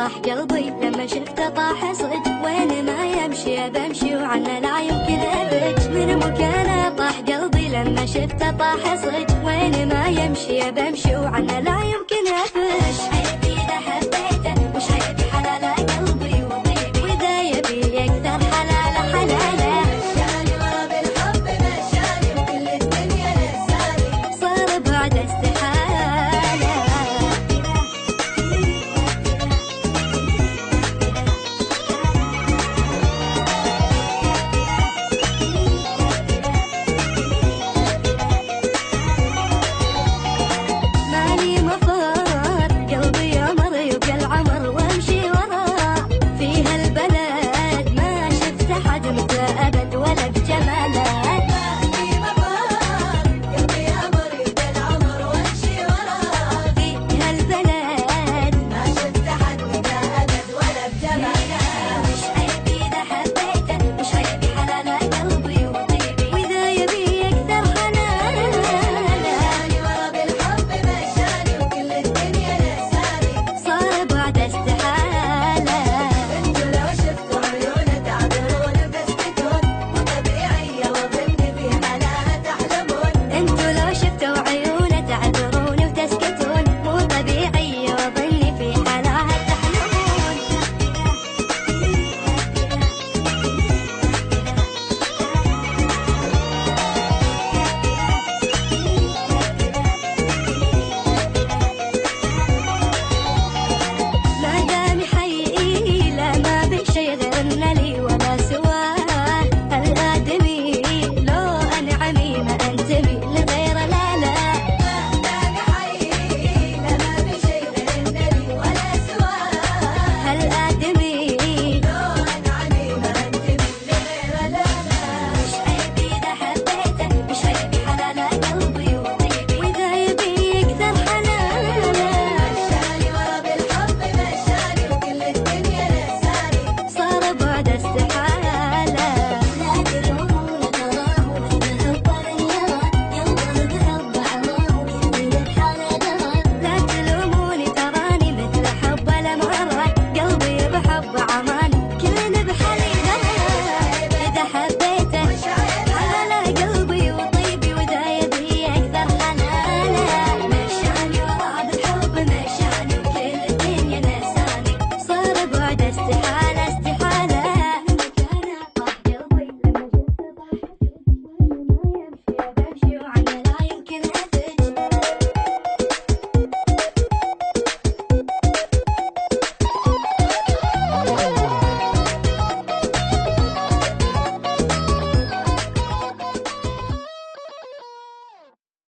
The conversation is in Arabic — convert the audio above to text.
طاح قلبي لما شفته طاح صج، وين ما يمشي بمشي وعنه لا يمكن ابج. من مكانه طاح قلبي لما شفته طاح صج، وين ما يمشي بمشي وعنه لا يمكن ابج. عيبي اذا حبيته مش عيبي حلاله قلبي وطيبي، واذا يبي يكثر حلاله حلاله. مشاني ورا بالحب مشاني وكل الدنيا نساني، صار بعد استحاله. مالي مفر قلبي يمر يبقى العمر وامشي وراه، في هالبلد ما شفت حد مثله ابد ولا بجماله. مالي مفر قلبي يمر يبقى العمر وامشي وراه، في هالبلد ما شفت حد مثله ابد ولا بجماله. مش عيبي اذا حبيته مش عيبي حلاله قلبي وطيبي، واذا يبي يكثر حلاله. مشاني ورا بالحب مشاني وكل الدنيا نساني، صار بعد استحاله. انتو لو شفتوا عيونه تعبرون بتسكتون، مو طبيعيه وظني في حلاها تحلمون. انتو لو شفتوا عيونه تعبرون وتسكتون، مو طبيعيه وظني في حلاها تحلمون. ما دام يحيي لا ما بشي غيرنا لي ولا سواه، الآدمي لو أنعمي ما أنتمي لغيره لا لا. ما دام يحيي لا ما بشي غيرنا لي ولا سواه، الآدمي لو أنعمي ما أنتمي لغيره لا لا. مش عيبي إذا حبيته مش عيبي حلاله قلبي وطيبي، وإذا يبي يكثر حلاله. مشاني ورا بالحب مشاني وكل الدنيا نساني، صار بعد استحاله. لا تلومون تراه مثل حب اليرى، ينظر بحب عماه ويهدي الحالة درى. لا تلوموني تراني مثل حب الامارة، قلبي بحب عمان كلنا بحالي درى. اذا حبيته حلاله قلبي وطيبي، واذا يبي اكثر حلاله. مشاني ورا بالحب مشاني وكل الدنيا نساني، صار بعد استحاله.